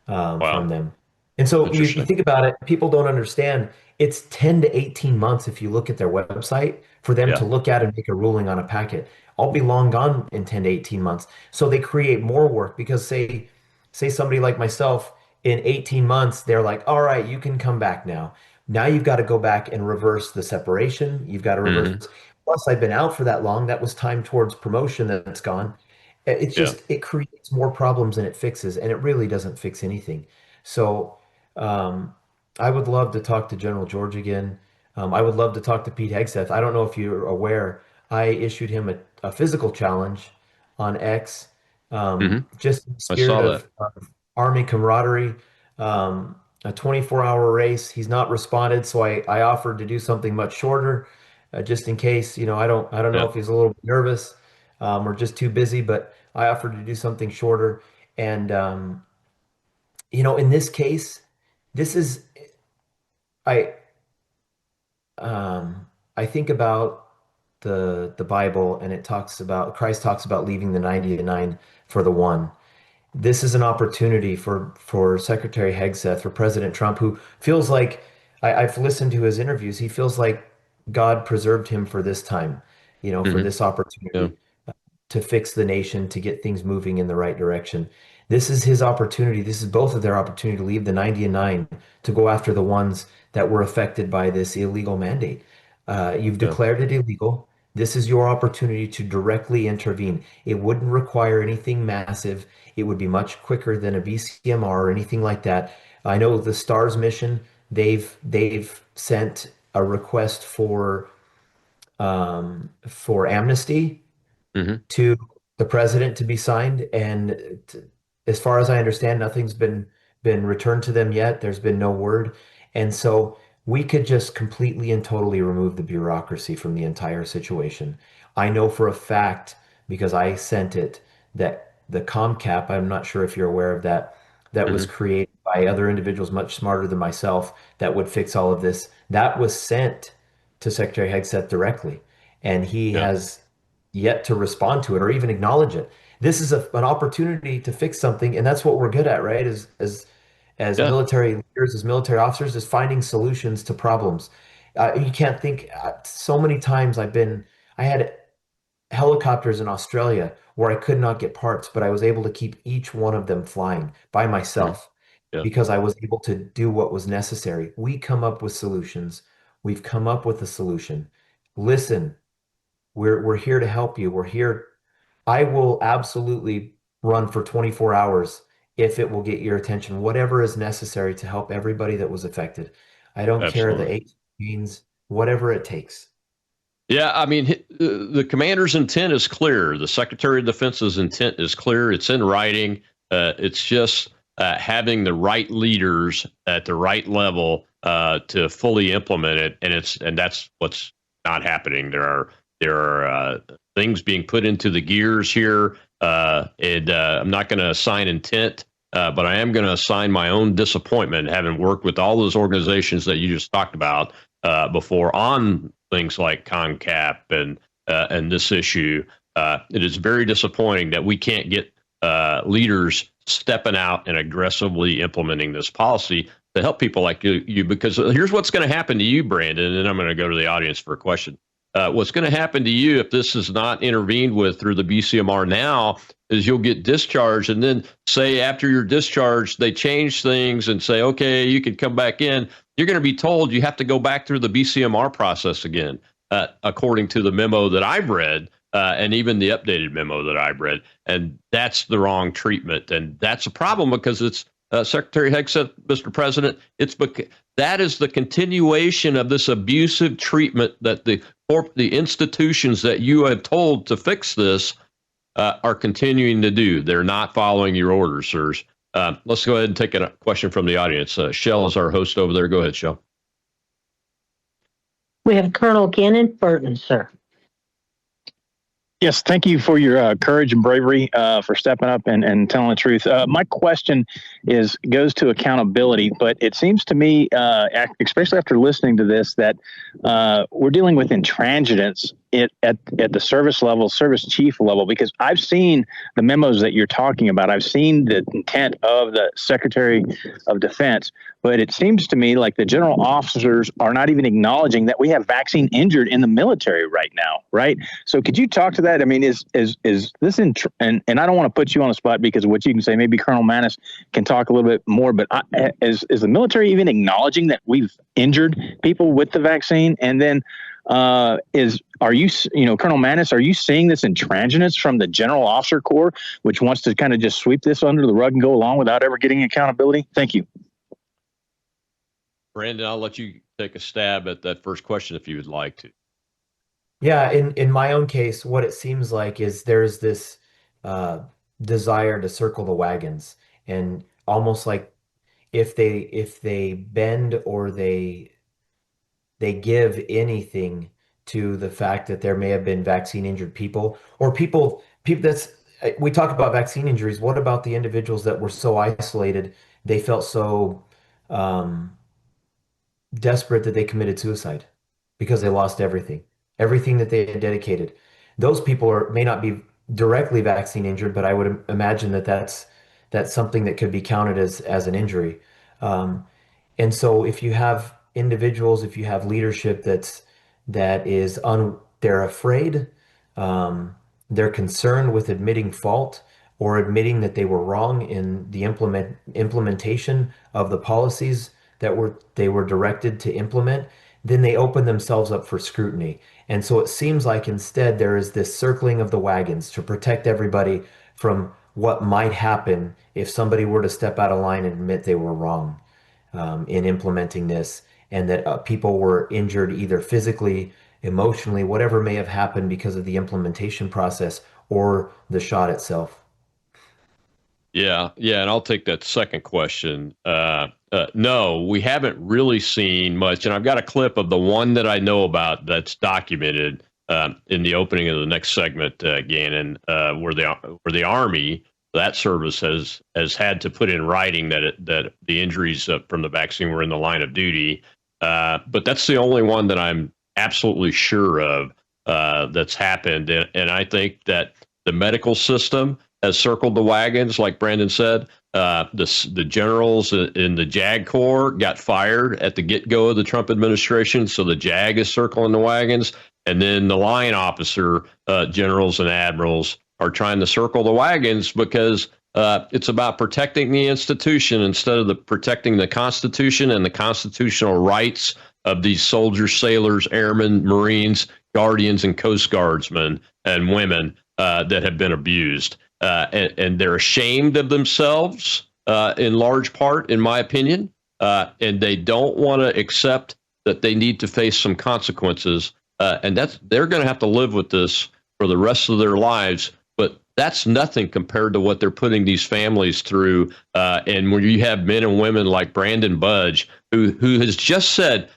S5: from them. And so you think about it, people don't understand. It's 10 to 18 months if you look at their website for them to look at and make a ruling on a packet. I'll be long gone in 10 to 18 months. So they create more work because say somebody like myself, in 18 months, they're like, all right, you can come back now. Now you've got to go back and reverse the separation. You've got to reverse. Plus, I've been out for that long. That was time towards promotion that's gone. It's just, it creates more problems than it fixes, and it really doesn't fix anything. So I would love to talk to General George again. I would love to talk to Pete Hegseth. I don't know if you're aware, I issued him a physical challenge on X, just in the spirit of Army camaraderie, a 24-hour race. He's not responded, so I offered to do something much shorter, just in case. I don't know if he's a little bit nervous or just too busy, but I offered to do something shorter. And in this case, I think about the Bible, and Christ talks about leaving the 99 for the one. This is an opportunity for Secretary Hegseth, for President Trump, who feels like, I've listened to his interviews, he feels like God preserved him for this time, for this opportunity to fix the nation, to get things moving in the right direction. This is his opportunity. This is both of their opportunity to leave the 99, to go after the ones that were affected by this illegal mandate. You've declared it illegal. This is your opportunity to directly intervene. It wouldn't require anything massive. It would be much quicker than a BCMR or anything like that. I know the STARS mission, they've sent a request for amnesty to the president to be signed, and as far as I understand, nothing's been returned to them yet. There's been no word. And so we could just completely and totally remove the bureaucracy from the entire situation. I know for a fact, because I sent it, that the ComCap, I'm not sure if you're aware of that, was created by other individuals much smarter than myself that would fix all of this. That was sent to Secretary Hegseth directly, and he has yet to respond to it or even acknowledge it. This is an opportunity to fix something, and that's what we're good at, right? As military leaders, as military officers, is finding solutions to problems. You can't think. So many times I had helicopters in Australia where I could not get parts, but I was able to keep each one of them flying by myself because I was able to do what was necessary. We come up with solutions. We've come up with a solution. Listen, we're here to help you. We're here. I will absolutely run for 24 hours if it will get your attention, whatever is necessary to help everybody that was affected. I don't care the aches, pains, whatever it takes.
S4: Yeah, I mean, the commander's intent is clear. The Secretary of Defense's intent is clear. It's in writing. It's just having the right leaders at the right level to fully implement it, and that's what's not happening. There are things being put into the gears here, and I'm not going to assign intent, but I am going to assign my own disappointment, having worked with all those organizations that you just talked about before on things like CONCAP and this issue. It is very disappointing that we can't get leaders stepping out and aggressively implementing this policy to help people like you. Because here's what's going to happen to you, Brandon, and then I'm going to go to the audience for a question. What's going to happen to you if this is not intervened with through the BCMR now is you'll get discharged, and then say after you're discharged, they change things and say, okay, you can come back in. You're going to be told you have to go back through the BCMR process again, according to the memo that I've read, and even the updated memo that I've read. And that's the wrong treatment. And that's a problem because it's, Secretary Hegg said, Mr. President, that is the continuation of this abusive treatment that the institutions that you have told to fix this are continuing to do. They're not following your orders, sirs. Let's go ahead and take a question from the audience. Shell is our host over there. Go ahead, Shell.
S14: We have Colonel Gannon Burton, sir.
S15: Yes, thank you for your courage and bravery for stepping up and telling the truth. My question goes to accountability, but it seems to me, especially after listening to this, that we're dealing with intransigence at the service level, service chief level, because I've seen the memos that you're talking about. I've seen the intent of the Secretary of Defense, but it seems to me like the general officers are not even acknowledging that we have vaccine injured in the military right now, right? So could you talk to that? I mean, is this and I don't want to put you on the spot because of what you can say. Maybe Colonel Maness can talk a little bit more, but is the military even acknowledging that we've injured people with the vaccine? And then Colonel Maness, are you seeing this intransigence from the General Officer Corps, which wants to kind of just sweep this under the rug and go along without ever getting accountability? Thank you.
S4: Brandon, I'll let you take a stab at that first question if you would like to.
S5: Yeah, in my own case, what it seems like is there's this desire to circle the wagons, and almost like if they bend or they give anything to the fact that there may have been vaccine injured people or people that's, we talk about vaccine injuries. What about the individuals that were so isolated, they felt so desperate that they committed suicide because they lost everything that they had dedicated? Those people may not be directly vaccine injured, but I would imagine that that's something that could be counted as an injury. And so if you have individuals, if you have leadership they're afraid, they're concerned with admitting fault or admitting that they were wrong in the implementation of the policies that they were directed to implement, then they open themselves up for scrutiny. And so it seems like instead there is this circling of the wagons to protect everybody from what might happen if somebody were to step out of line and admit they were wrong in implementing this, and that people were injured either physically, emotionally, whatever may have happened because of the implementation process or the shot itself.
S4: Yeah, and I'll take that second question. No, we haven't really seen much, and I've got a clip of the one that I know about that's documented in the opening of the next segment, Gannon, where the Army, that service has had to put in writing that the injuries from the vaccine were in the line of duty. But that's the only one that I'm absolutely sure of that's happened, and I think that the medical system has circled the wagons, like Brandon said. The generals in the JAG Corps got fired at the get-go of the Trump administration, so the JAG is circling the wagons. And then the line officer generals and admirals are trying to circle the wagons because it's about protecting the institution instead of protecting the Constitution and the constitutional rights of these soldiers, sailors, airmen, Marines, Guardians, and Coast Guardsmen and women that have been abused. And they're ashamed of themselves in large part, in my opinion, and they don't want to accept that they need to face some consequences, and they're going to have to live with this for the rest of their lives. But that's nothing compared to what they're putting these families through. And when you have men and women like Brandon Budge, who has just said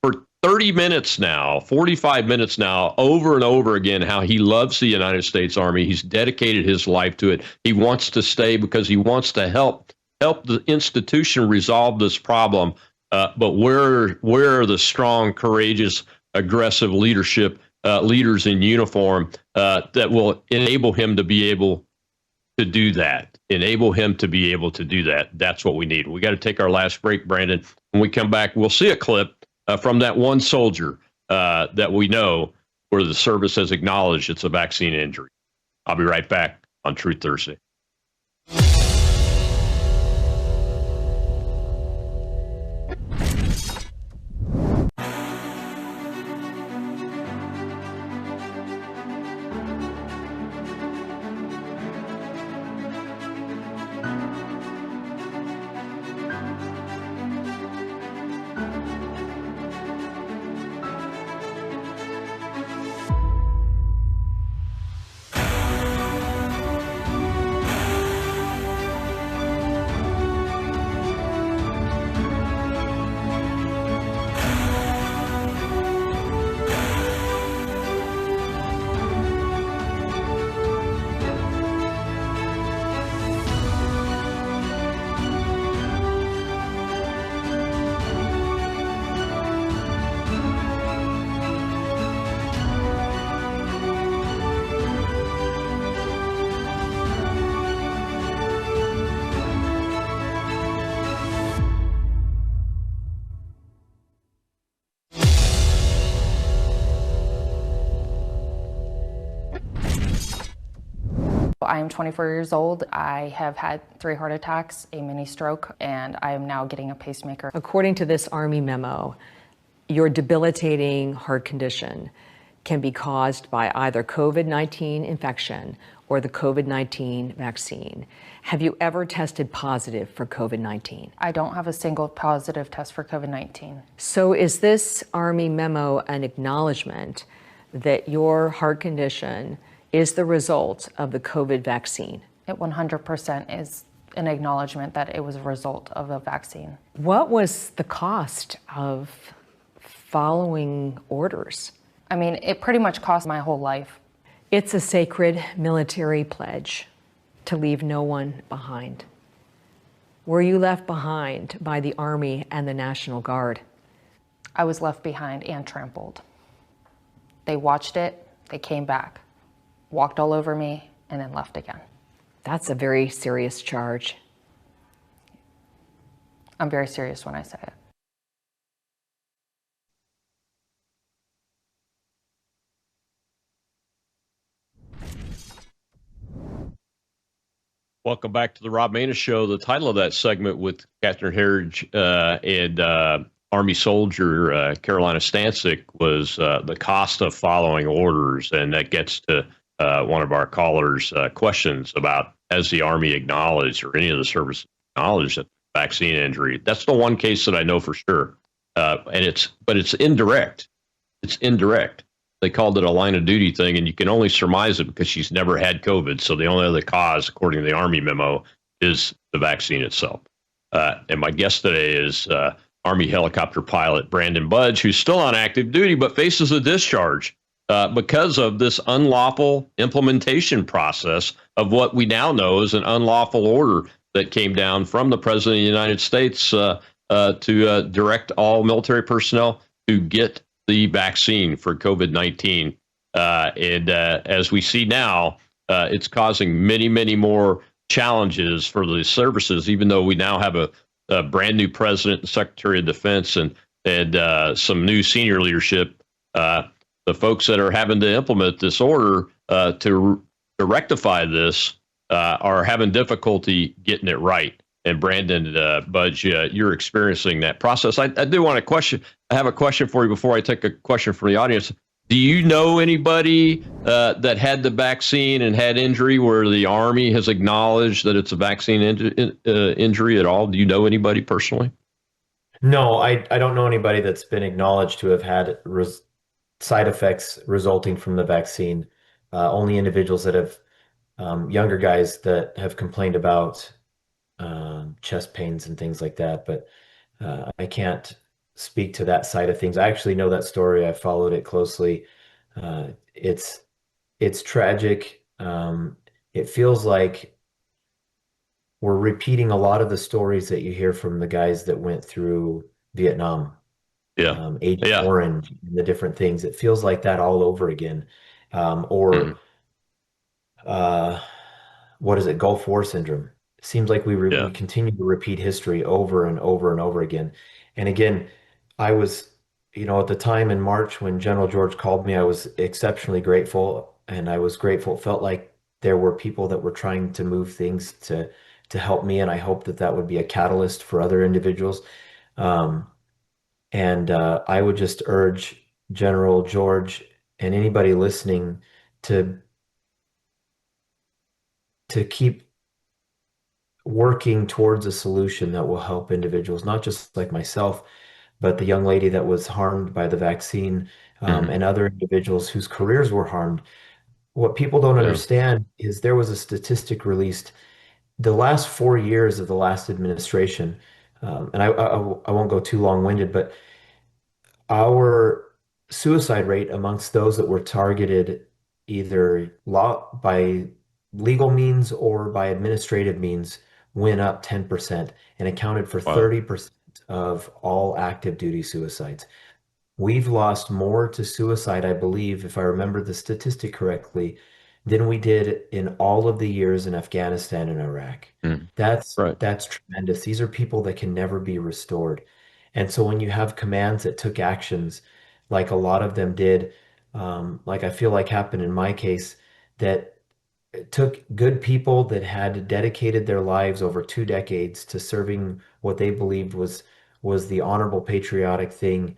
S4: for 30 minutes now, 45 minutes now, over and over again, how he loves the United States Army. He's dedicated his life to it. He wants to stay because he wants to help the institution resolve this problem. But where are the strong, courageous, aggressive leaders in uniform that will enable him to be able to do that, enable him to be able to do that. That's what we need. We got to take our last break, Brandon. When we come back, we'll see a clip from that one soldier that we know where the service has acknowledged it's a vaccine injury. I'll be right back on Truth Thursday.
S16: I am 24 years old. I have had 3 heart attacks, a mini stroke, and I am now getting a pacemaker.
S17: According to this Army memo, your debilitating heart condition can be caused by either COVID-19 infection or the COVID-19 vaccine. Have you ever tested positive for COVID-19?
S16: I don't have a single positive test for COVID-19.
S17: So is this Army memo an acknowledgement that your heart condition is the result of the COVID vaccine?
S16: It 100% is an acknowledgement that it was a result of a vaccine.
S17: What was the cost of following orders?
S16: I mean, it pretty much cost my whole life.
S17: It's a sacred military pledge to leave no one behind. Were you left behind by the Army and the National Guard?
S16: I was left behind and trampled. They watched it, they came back, walked all over me, and then left again.
S17: That's a very serious charge.
S16: I'm very serious when I say it.
S4: Welcome back to the Rob Maness Show. The title of that segment with Catherine Herridge and Army soldier Carolina Stancic was the cost of following orders, and that gets to one of our callers' questions about, has the Army acknowledged or any of the services acknowledged that vaccine injury? That's the one case that I know for sure, but it's indirect. It's indirect. They called it a line of duty thing, and you can only surmise it because she's never had COVID. So the only other cause, according to the Army memo, is the vaccine itself. And my guest today is Army helicopter pilot Brandon Budge, who's still on active duty but faces a discharge because of this unlawful implementation process of what we now know is an unlawful order that came down from the President of the United States to direct all military personnel to get the vaccine for COVID-19. And as we see now, it's causing many, many more challenges for the services, even though we now have a brand new president and Secretary of Defense and some new senior leadership. The folks that are having to implement this order to rectify this are having difficulty getting it right. And Brandon Budge, you're experiencing that process. I do want to question. I have a question for you before I take a question from the audience. Do you know anybody that had the vaccine and had injury where the Army has acknowledged that it's a vaccine injury at all? Do you know anybody personally?
S5: No, I don't know anybody that's been acknowledged to have had side effects resulting from the vaccine. Only individuals that have, younger guys that have complained about chest pains and things like that, but I can't speak to that side of things. I actually know that story. I followed it closely. It's tragic. It feels like we're repeating a lot of the stories that you hear from the guys that went through Vietnam.
S4: Yeah.
S5: Agent Orange and the different things. It feels like that all over again. what is it, Gulf War syndrome. It seems like we continue to repeat history over and over and over again. And again, I was, at the time in March when General George called me, I was exceptionally grateful, and I was grateful. It felt like there were people that were trying to move things to help me, and I hope that that would be a catalyst for other individuals. And I would just urge General George and anybody listening to keep working towards a solution that will help individuals, not just like myself, but the young lady that was harmed by the vaccine, and other individuals whose careers were harmed. What people don't understand is there was a statistic released the last 4 years of the last administration, and I won't go too long-winded, but our suicide rate amongst those that were targeted either by legal means or by administrative means went up 10% and accounted for 30% of all active duty suicides. We've lost more to suicide, I believe, if I remember the statistic correctly, than we did in all of the years in Afghanistan and Iraq. That's tremendous. These are people that can never be restored. And so when you have commands that took actions, like a lot of them did, like I feel like happened in my case, that took good people that had dedicated their lives over 2 decades to serving what they believed was the honorable, patriotic thing,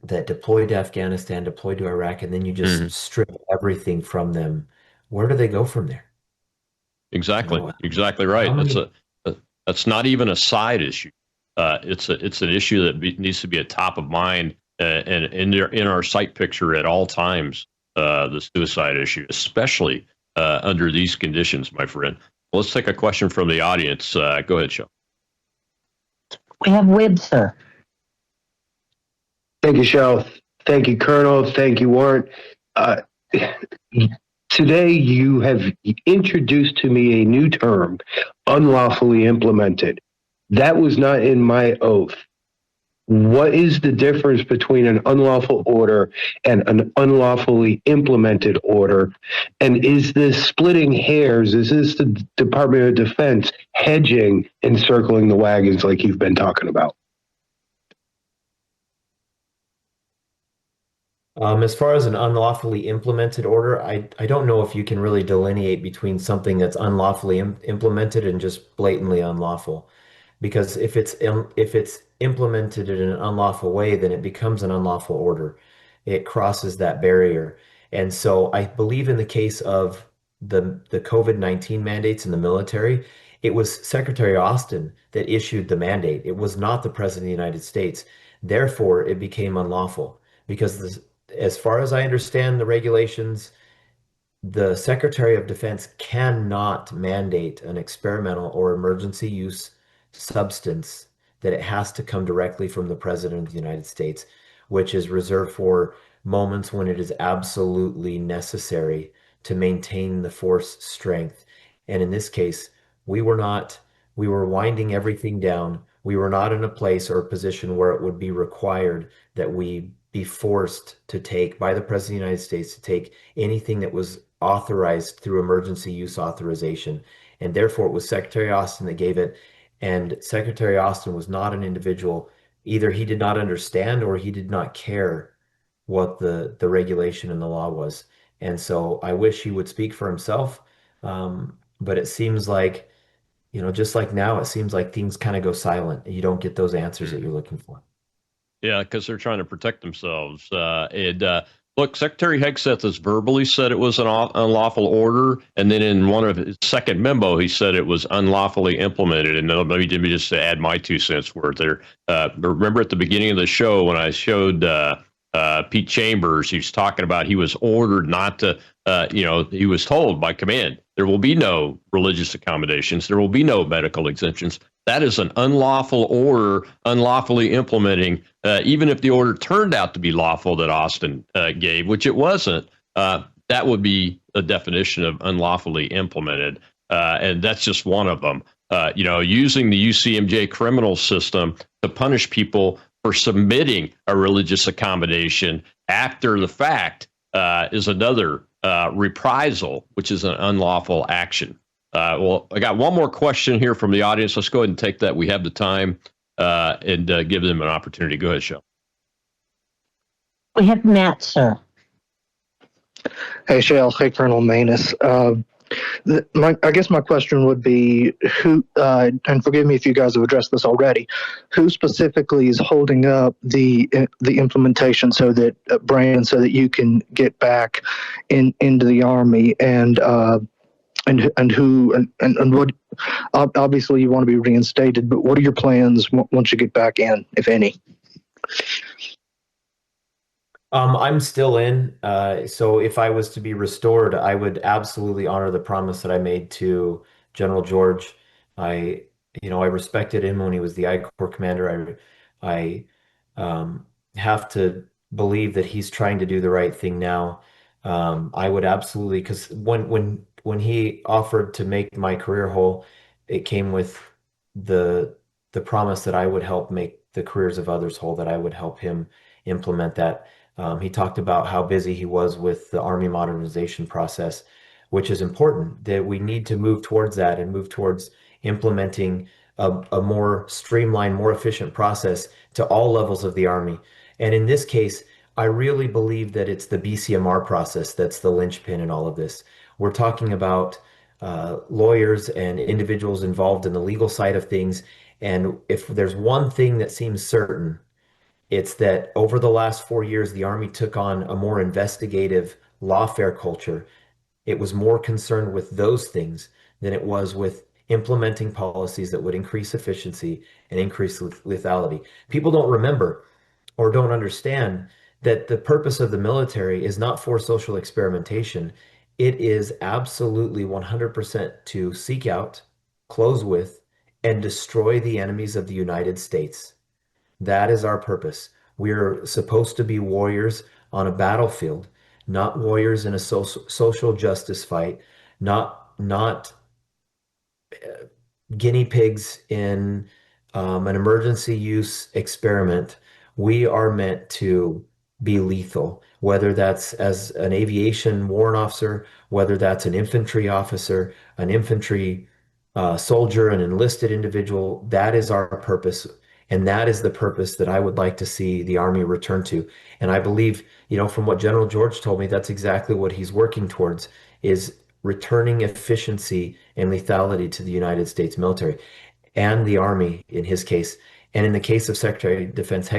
S5: that deployed to Afghanistan, deployed to Iraq, and then you just strip everything from them. Where do they go from there?
S4: Exactly. Exactly right. That's not even a side issue. It's an issue that needs to be at top of mind and in our sight picture at all times. The suicide issue, especially under these conditions, my friend. Let's take a question from the audience. Go ahead, Sean.
S14: We have Wib, sir.
S18: Thank you, Cheryl. Thank you, Colonel. Thank you, Warren. Today, you have introduced to me a new term, unlawfully implemented. That was not in my oath. What is the difference between an unlawful order and an unlawfully implemented order? And is this splitting hairs? Is this the Department of Defense hedging and circling the wagons like you've been talking about?
S5: As far as an unlawfully implemented order, I don't know if you can really delineate between something that's unlawfully implemented and just blatantly unlawful. Because if it's implemented in an unlawful way, then it becomes an unlawful order. It crosses that barrier. And so I believe in the case of the COVID-19 mandates in the military, it was Secretary Austin that issued the mandate. It was not the President of the United States. Therefore, it became unlawful because as far as I understand the regulations, the Secretary of Defense cannot mandate an experimental or emergency use substance, that it has to come directly from the President of the United States, which is reserved for moments when it is absolutely necessary to maintain the force strength. And in this case, we were winding everything down. We were not in a place or a position where it would be required that we be forced to take by the President of the United States to take anything that was authorized through emergency use authorization. And therefore, it was Secretary Austin that gave it. And Secretary Austin was not an individual. Either he did not understand or he did not care what the regulation and the law was. And so I wish he would speak for himself. But it seems like, just like now, it seems like things kind of go silent and you don't get those answers that you're looking for.
S4: Yeah, because they're trying to protect themselves. Look, Secretary Hegseth has verbally said it was an unlawful order, and then in one of his second memo, he said it was unlawfully implemented. And let me just add my 2 cents worth there. Remember at the beginning of the show when I showed Pete Chambers, he was talking about he was ordered not to, he was told by command, there will be no religious accommodations, there will be no medical exemptions. That is an unlawful order, unlawfully implementing, even if the order turned out to be lawful that Austin gave, which it wasn't, that would be a definition of unlawfully implemented. And that's just one of them. Using the UCMJ criminal system to punish people for submitting a religious accommodation after the fact is another reprisal, which is an unlawful action. Well, I got one more question here from the audience. Let's go ahead and take that. We have the time and give them an opportunity. Go ahead, Shel.
S14: We have Matt, sir.
S19: Hey, Shel. Hey, Colonel Maness. I guess my question would be who, and forgive me if you guys have addressed this already, who specifically is holding up the implementation so that Brandon, so that you can get back into the Army, and what? Obviously, you want to be reinstated, but what are your plans once you get back in, if any?
S5: I'm still in. So if I was to be restored, I would absolutely honor the promise that I made to General George. I respected him when he was the I Corps commander. I have to believe that he's trying to do the right thing now. I would absolutely, because when he offered to make my career whole, it came with the promise that I would help make the careers of others whole, that I would help him implement that. He talked about how busy he was with the Army modernization process, which is important, that we need to move towards that and move towards implementing a more streamlined, more efficient process to all levels of the Army. And in this case, I really believe that it's the BCMR process that's the linchpin in all of this. We're talking about lawyers and individuals involved in the legal side of things. And if there's one thing that seems certain, it's that over the last 4 years, the Army took on a more investigative lawfare culture. It was more concerned with those things than it was with implementing policies that would increase efficiency and increase lethality. People don't remember or don't understand that the purpose of the military is not for social experimentation. It is absolutely 100% to seek out, close with, and destroy the enemies of the United States. That is our purpose. We're supposed to be warriors on a battlefield, not warriors in a social justice fight, not guinea pigs in an emergency use experiment. We are meant to be lethal, whether that's as an aviation warrant officer, whether that's an infantry officer, an infantry soldier, an enlisted individual. That is our purpose. And that is the purpose that I would like to see the Army return to. And I believe, from what General George told me, that's exactly what he's working towards, is returning efficiency and lethality to the United States military and the Army in his case. And in the case of Secretary of Defense,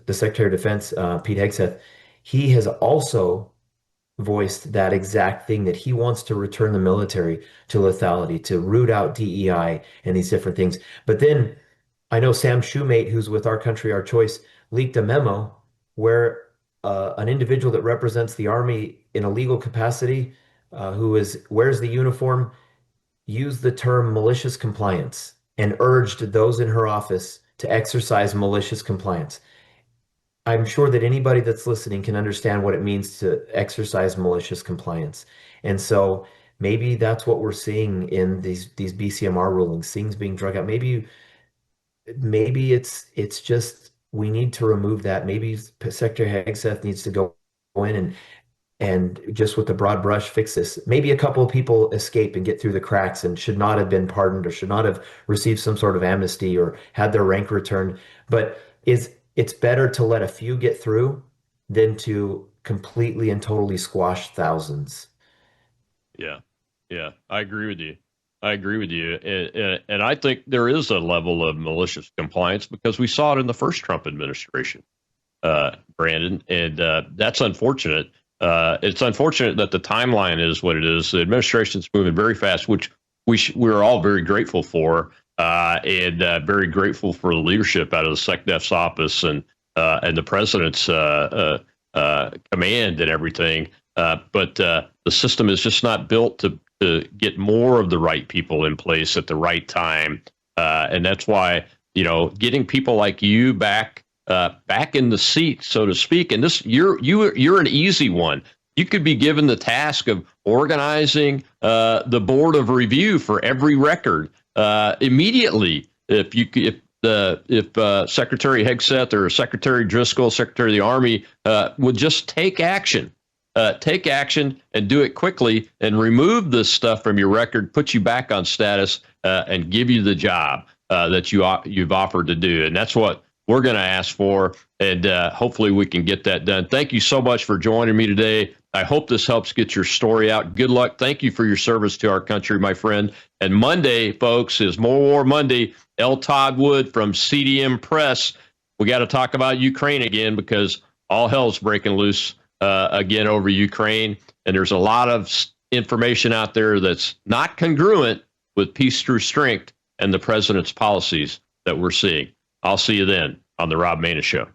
S5: the Secretary of Defense, Pete Hegseth, he has also voiced that exact thing, that he wants to return the military to lethality, to root out DEI and these different things. But then I know Sam Shoemate, who's with Our Country, Our Choice, leaked a memo where an individual that represents the Army in a legal capacity, who wears the uniform, used the term malicious compliance and urged those in her office to exercise malicious compliance. I'm sure that anybody that's listening can understand what it means to exercise malicious compliance. And so maybe that's what we're seeing in these BCMR rulings, things being drug out. Maybe it's just, we need to remove that. Maybe Secretary Hegseth needs to go in and just with the broad brush fix this. Maybe a couple of people escape and get through the cracks and should not have been pardoned or should not have received some sort of amnesty or had their rank returned. But it's better to let a few get through than to completely and totally squash thousands.
S4: Yeah, I agree with you. And I think there is a level of malicious compliance because we saw it in the first Trump administration, Brandon, and that's unfortunate. It's unfortunate that the timeline is what it is. The administration's moving very fast, which we're all very grateful for, and very grateful for the leadership out of the SecDef's office and the president's command and everything. But the system is just not built to get more of the right people in place at the right time, and that's why getting people like you back in the seat, so to speak. And this, you're an easy one. You could be given the task of organizing the board of review for every record immediately. If Secretary Hegseth or Secretary Driscoll, Secretary of the Army, would just take action take action and do it quickly and remove this stuff from your record, put you back on status, and give you the job that you've offered to do. And that's what we're going to ask for. And hopefully we can get that done. Thank you so much for joining me today. I hope this helps get your story out. Good luck. Thank you for your service to our country, my friend. And Monday, folks, is More War Monday. L. Todd Wood from CDM Press. We got to talk about Ukraine again because all hell's breaking loose again over Ukraine. And there's a lot of information out there that's not congruent with peace through strength and the president's policies that we're seeing. I'll see you then on The Rob Maness Show.